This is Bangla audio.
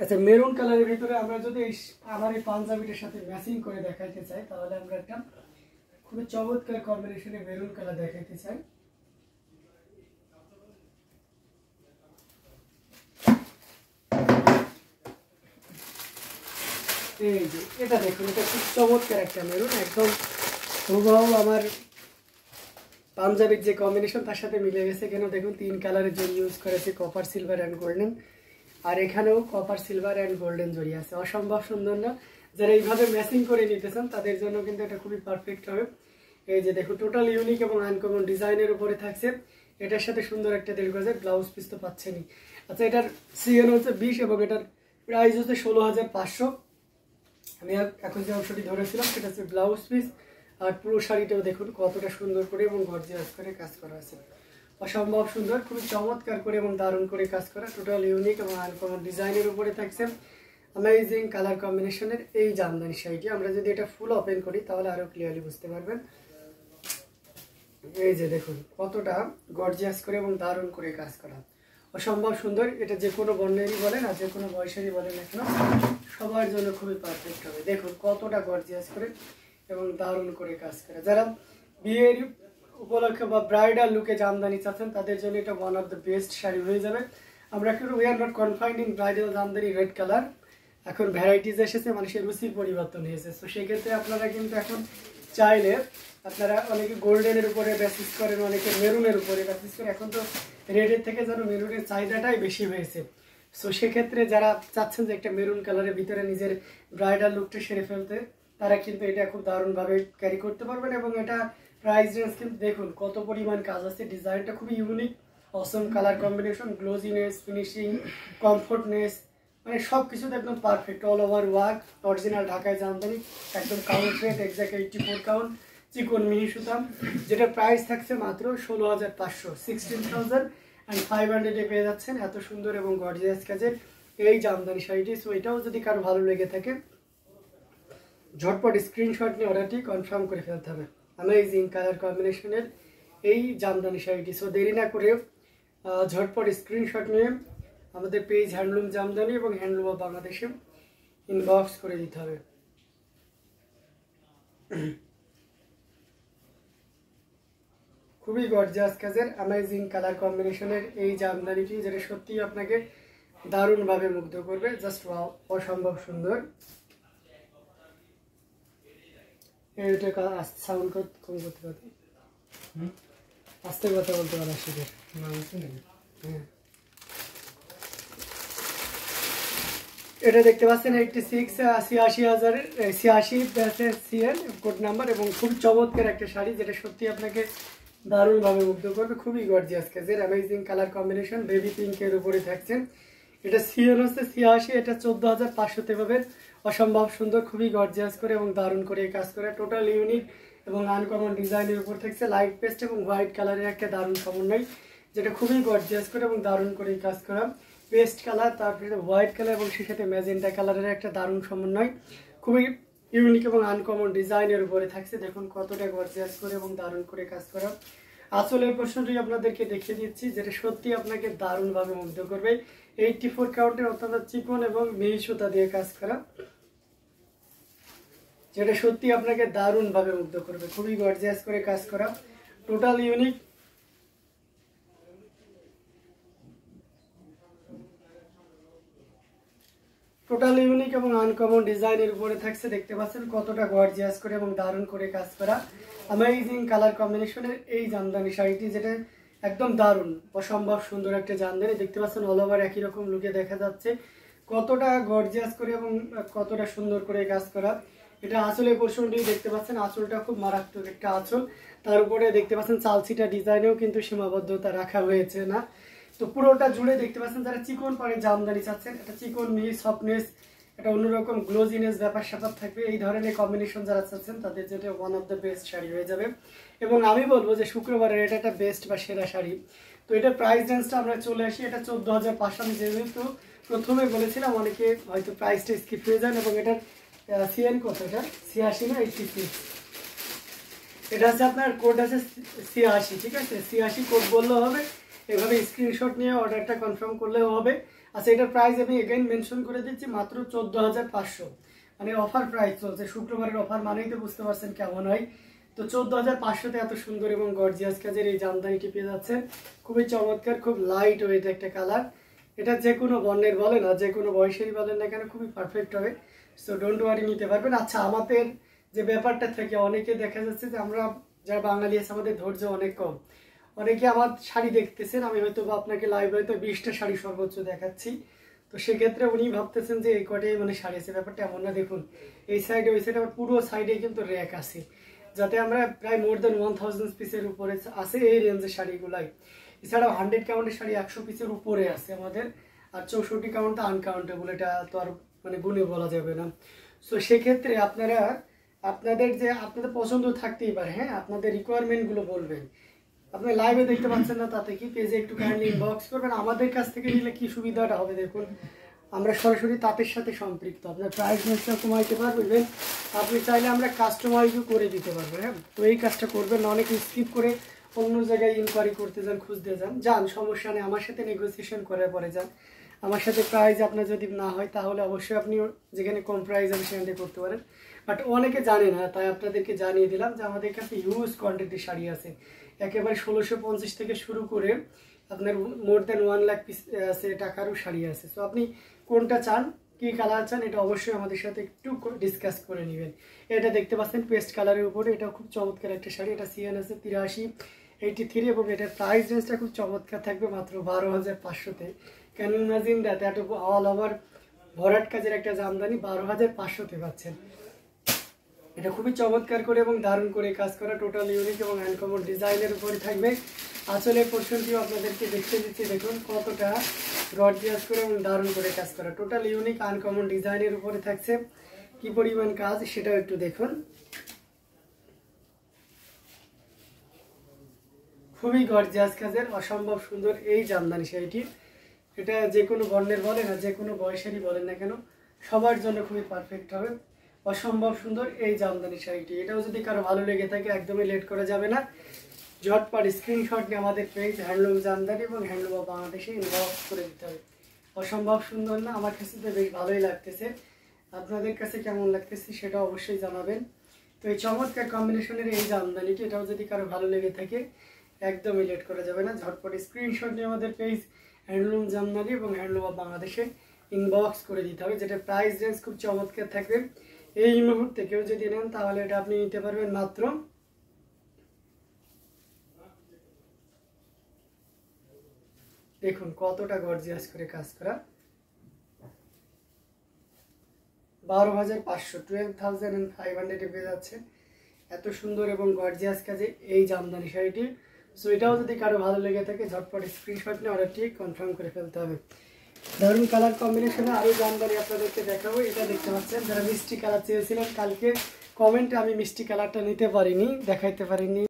আচ্ছা, মেরুন কালারের ভিতরে আমরা যদি আমার এই পাঞ্জাবিটার সাথে ম্যাচিং করে দেখাইতে চাই, তাহলে আমরা একটা খুবই চমৎকার কম্বিনেশনে মেরুন কালার দেখাইতে চাই। এই যে এটা দেখুন, এটা খুব চমৎকার একটা মেরুন, একদম হুবহু আমার পাঞ্জাবির যে কম্বিনেশন তার সাথে মিলে গেছে। কেন দেখুন, 3 কালারের জরি ইউজ করেছে, কপার, সিলভার অ্যান্ড গোল্ডেন। আর এখানেও কপার, সিলভার অ্যান্ড গোল্ডেন জরি আছে। অসম্ভব সুন্দর না? যারা এইভাবে ম্যাচিং করে নিতে চান তাদের জন্য কিন্তু এটা খুবই পারফেক্ট হবে। এই যে দেখুন, টোটাল ইউনিক এবং আনকমন ডিজাইনের উপরে থাকছে। এটার সাথে সুন্দর একটা 1.5 গজের ব্লাউজ পিস তো পাচ্ছেনই। আচ্ছা, এটার সিএন হচ্ছে 20 এবং এটার প্রাইস হচ্ছে 16,500। আমি এখন যে অংশটি ধরেছিলাম সেটা হচ্ছে ব্লাউজ পিস। আর পুরো শাড়িটাও দেখুন কতটা সুন্দর করে এবং গর্জিয়াস করে কাজ করা আছে। অসম্ভব সুন্দর, খুবই চমৎকার করে এবং দারুণ করে কাজ করা, টোটাল ইউনিক এবং আনকমন ডিজাইনের উপরে থাকছে। অ্যামেজিং কালার কম্বিনেশনের এই জামদানি শাড়িটি আমরা যদি এটা ফুল ওপেন করি তাহলে আরো ক্লিয়ারলি বুঝতে পারবেন। এই যে দেখুন কতটা গর্জিয়াস করে এবং দারুণ করে কাজ করা, অসম্ভব সুন্দর। এটা যে কোনো বর্ণেরই বলেন আর যে কোনো বয়সেরই বলেন না কেন, সবার জন্য খুবই পারফেক্ট হবে। দেখুন কতটা গর্জিয়াস করে এবং দারুণ করে কাজ করা। যারা বিয়ের উপলক্ষে বা ব্রাইডাল লুকে জামদানি চাচ্ছেন তাদের জন্য এটা one of the best sari হয়ে যাবে। আমরা কিন্তু we are not confined in bridal Jamdani red colour. এখন ভ্যারাইটিস এসেছে, মানুষের রুচির পরিবর্তন হয়েছে। তো সেক্ষেত্রে আপনারা কিন্তু এখন চাইলে আপনারা অনেকে গোল্ডেনের উপরে বেসিস করেন, অনেকে মেরুনের উপরে বেসিস করেন। এখন তো রেডের থেকে যেন মেরুনের চাহিদাটাই বেশি হয়েছে। সো সেক্ষেত্রে যারা চাচ্ছেন যে একটা মেরুন কালারের ভিতরে নিজের ব্রাইডাল লুকটা সেরে ফেলতে, তারা কিন্তু এটা খুব দারুণভাবে ক্যারি করতে পারবেন। এবং এটা প্রাইস রেঞ্জ কিন্তু দেখুন কত পরিমাণ কাজ আছে, ডিজাইনটা খুবই unique, awesome colour combination, glossiness, finishing, comfortness, মানে সব কিছুতে একদম perfect. All over work, original ঢাকায় জামদানি, একদম কাউন্ট রেট এক্সাক্ট 84 কাউন্ট, চিকন মিহি সুতাম, যেটা প্রাইস থাকছে মাত্র 16,500, 16,500 পেয়ে যাচ্ছেন এত সুন্দর এবং গর্জিয়াস কাজের এই জামদানি শাড়িটি। সো এটাও যদি কারো ভালো লেগে থাকে ঝটপট স্ক্রিনশট নিয়ে অর্ডারটি কনফার্ম করে ফেলতে হবে। অ্যামেজিং কালার কম্বিনেশনের এই জামদানি শাড়িটি। সো দেরি না করে ঝটপট স্ক্রিনশট নিয়ে আমাদের পেজ হ্যান্ডলুম জামদানি এবং হ্যান্ডলুম অফ বাংলাদেশে ইনবক্স করে দিতে হবে। খুবই গর্জিয়াস কাজের অ্যামেজিং কালার কম্বিনেশনের এই জামদানিটি, যেটা সত্যিই আপনাকে দারুণভাবে মুগ্ধ করবে। জাস্ট ওয়াও, অসম্ভব সুন্দর। এইটা সাউন্ড কম করতে পারবে, আস্তে কথা বলতে পারা শিখে। হ্যাঁ, এটা দেখতে পাচ্ছেন 86,000 86 সিএল কোড নাম্বার এবং খুব চমৎকার একটা শাড়ি, যেটা সত্যি আপনাকে দারুণভাবে মুগ্ধ করবে। খুবই গর্জিয়াস কাজের অ্যামেজিং কালার কম্বিনেশন, বেবি পিঙ্কের উপরে থাকছেন। এটা সিএল হচ্ছে 86, এটা 14,500 পাবেন। অসম্ভব সুন্দর, খুবই গর্জিয়াস করে এবং দারুণ করে কাজ করে, টোটাল ইউনিক এবং আনকমন ডিজাইনের উপর থাকছে। লাইট পেস্ট এবং হোয়াইট কালারের একটা দারুণ সমন্বয়, যেটা খুবই গর্জিয়াস করে এবং দারুণ করে কাজ করা। পেস্ট কালার, তারপরে হোয়াইট কালার এবং সেই সাথে ম্যাজেন্টা কালারের একটা দারুণ সমন্বয়, খুবই ইউনিক এবং আনকমন ডিজাইনের উপরে থাকছে। দেখুন কতটা গর্জিয়াস করে এবং দারুণ করে কাজ করা। আসলের প্রশ্নটি আপনাদেরকে দেখিয়ে দিচ্ছি, যেটা সত্যি আপনাকে দারুণভাবে মুগ্ধ করবে। 84 কাউন্টের অত্যন্ত চিকন এবং মিহি সুতা দিয়ে কাজ করা, যেটা সত্যি আপনাকে দারুণভাবে মুগ্ধ করবে। খুবই গর্জিয়াস করে কাজ করা, টোটাল ইউনিক এবং আনকমন ডিজাইনের উপরে থাকছে। দেখতে পাচ্ছেন কতটা গর্জিয়াস করে এবং দারুণ করে কাজ করা অ্যামেজিং কালার কম্বিনেশনের এই জামদানি শাড়িটি, যেটা একদম দারুণ অসম্ভব সুন্দর একটা জামদানি। দেখতে পাচ্ছেন অল ওভার একই রকম লুকে দেখা যাচ্ছে, কতটা গর্জিয়াস করে এবং কতটা সুন্দর করে কাজ করা। এটা আঁচলের পোর্শনটি দেখতে পাচ্ছেন, আঁচলটা খুব মারাত্মক একটা আঁচল। তার উপরে দেখতে পাচ্ছেন চালছিটা ডিজাইনেও কিন্তু সীমাবদ্ধতা রাখা হয়েছে না। তো পুরোটা জুড়ে দেখতে পাচ্ছেন যারা চিকন পাড়ে জামদানি চাচ্ছেন, এটা চিকন মিহি সফটনেস, এটা অন্যরকম গ্লোজিনেস ব্যাপার স্যাপার থাকবে, এই ধরনের কম্বিনেশন যারা চাচ্ছেন তাদের জন্য one of the best sari হয়ে যাবে। এবং আমি বলবো যে শুক্রবারের এটা একটা বেস্ট বা সেরা শাড়ি। তো এটার প্রাইস রেঞ্জটা আমরা চলে আসি, এটা 14,500। আমি যেহেতু প্রথমে বলেছিলাম অনেকে হয়তো প্রাইসটা স্কিপ হয়ে যান। এবং এটার সিএন কত, এটা 86 না 86, এটা আছে আপনার কোড আছে 86, ঠিক আছে? 86 কোড বললেও হবে, এভাবে স্ক্রিনশট নিয়ে অর্ডারটা কনফার্ম করলেও হবে। আচ্ছা, এটার প্রাইস আমি এগেইন মেনশন করে দিচ্ছি, মাত্র 14,500। মানে অফার প্রাইস চলছে, শুক্রবারের অফার মানেই তো বুঝতে পারছেন কেমন হয়। তো 14,500-তে এত সুন্দর এবং গর্জিয়াস কাজের এই জামদানিটি পেয়ে যাচ্ছেন। খুবই চমৎকার, খুব লাইট ওয়েট একটা কালার। এটা যে কোনো বর্ণের বলেন আর যে কোনো বয়সেরই বলেন না কেন খুবই পারফেক্ট হবে। সো ডোন্ট ওয়ারি, নিতে পারবেন। আচ্ছা, আমাদের যে ব্যাপারটা থেকে অনেকে দেখা যাচ্ছে যে আমরা যারা বাঙালি আছে আমাদের ধৈর্য অনেক কম। অনেকে আমার শাড়ি দেখতেছেন, আমি হয়তো বা আপনাকে লাইভ হয়তো 20টা শাড়ি সর্বোচ্চ দেখাচ্ছি। তো সেক্ষেত্রে উনি ভাবতেছেন যে এই কটাই মানে শাড়ি আছে, ব্যাপারটা এমন না। দেখুন এই সাইডে ওই সাইডে আমার পুরো সাইডে কিন্তু র্যাক আছে, যাতে আমরা প্রায় মোর দেন 1000 পিসের উপরে আছে এই রেঞ্জের শাড়িগুলাই। এছাড়াও 100 কাউন্টের শাড়ি 100 পিসের উপরে আছে আমাদের। আর 64 কাউন্ট আনকাউন্টেবল, এটা তো আর মানে গুণে বলা যাবে না। সো সেক্ষেত্রে আপনারা আপনাদের পছন্দ থাকতেই পারে, হ্যাঁ, আপনাদের রিকোয়ারমেন্টগুলো বলবেন। আপনি লাইভে দেখতে পাচ্ছেন না, তাতে কি পেজে একটু কাইন্ডলি ইনবক্স করবেন। আমাদের কাছ থেকে নিলে কি সুবিধাটা হবে দেখুন, আমরা সরাসরি তাদের সাথে সম্পৃক্ত, আপনার প্রাইস রেঞ্জটা কমাইতে পারবেন। আপনি চাইলে আমরা কাস্টমাইজও করে দিতে পারবো, হ্যাঁ। তো এই কাজটা করবেন না, অনেকে স্কিপ করে অন্য জায়গায় ইনকোয়ারি করতে যান, খুঁজতে যান, সমস্যা নেই, আমার সাথে নেগোসিয়েশন করার পরে যান। আমার সাথে প্রাইস আপনার যদি না হয় তাহলে অবশ্যই আপনি যেখানে কম প্রাইস আমি সেখানে করতে পারেন। বাট অনেকে জানে না, তাই আপনাদেরকে জানিয়ে দিলাম যে আমাদের কাছে হিউজ কোয়ান্টিটির শাড়ি আছে। একেবারে 1650 থেকে শুরু করে আপনার মোর দেন 1 লাখ পিস আছে, টাকারও শাড়ি আছে। সো আপনি কোনটা চান, কি কালার চান, এটা অবশ্যই আমাদের সাথে একটু ডিসকাস করে নেবেন। এটা দেখতে পাচ্ছেন পেস্ট কালারের উপরে, এটা খুব চমৎকার একটা শাড়ি। এটা সিএন আছে 8383 এবং এটার প্রাইস রেঞ্জটা খুব চমৎকার থাকবে মাত্র 12,500-তে। Can you imagine that? এত অল ওভার ভরাট কাজের একটা জামদানি 12,500-তে পাচ্ছেন। এটা খুবই চমৎকার করে এবং দারুণ করে কাজ করা, টোটাল ইউনিক এবং আনকমন ডিজাইনের উপরে থাকবে। আঁচলের পোর্শনটিও আপনাদেরকে দেখতে দিচ্ছি, দেখুন কতটা গর্জিয়াস করে এবং দারুণ করে কাজ করা, টোটাল ইউনিক আনকমন ডিজাইনের উপরে থাকছে। কি পরিমাণ কাজ সেটাও একটু দেখুন, খুবই গর্জিয়াস কাজের অসম্ভব সুন্দর এই জামদানি শাড়িটি। এটা যে কোনো বর্ণের বলেন আর যে কোনো বয়সেরই বলেন না কেন সবার জন্য খুবই পারফেক্ট হবে। অসম্ভব সুন্দর এই জামদানি শাড়িটি, এটাও যদি কারো ভালো লেগে থাকে একদমই লেট করা যাবে না, ঝটপট স্ক্রিনশট নিয়ে আমাদের পেজ হ্যান্ডলুম জামদানি এবং হ্যান্ডলুম অফ বাংলাদেশে ইনবক্স করে দিতে হবে। অসম্ভব সুন্দর না? আমার কাছে তো বেশ ভালোই লাগতেছে, আপনাদের কাছে কেমন লাগতেছে সেটা অবশ্যই জানাবেন। তো এই চমৎকার কম্বিনেশনের এই জামদানিটি, এটাও যদি কারো ভালো লেগে থাকে একদমই লেট করা যাবে না, ঝটপট স্ক্রিনশট নিয়ে আমাদের পেজ হ্যান্ডলুম জামদানি এবং হ্যান্ডলুম অফ বাংলাদেশে ইনবক্স করে দিতে হবে, যেটা প্রাইস রেঞ্জ খুব চমৎকার থাকবে। এই মুহূর্তে কেউ যদি নেন তাহলে এটা আপনি নিতে পারবেন মাত্র দেখুন কতটা গর্জিয়াস করে কাজ করা, 12,500, 12,500 পেয়ে যাচ্ছে এত সুন্দর এবং গর্জিয়াস কাজে এই জামদানি শাড়িটি। সো এটাও যদি কারো ভালো লেগে থাকে ঝটপট স্ক্রিনশট নিয়ে অর্ডারটি কনফার্ম করে ফেলতে হবে। দারুণ কালার কম্বিনেশনে আরও জামদানি আপনাদেরকে দেখাবো। এটা দেখতে পাচ্ছেন, যারা মিষ্টি কালার চেয়েছিলেন কালকে কমেন্টে, আমি মিষ্টি কালারটা নিতে পারিনি, দেখাইতে পারিনি।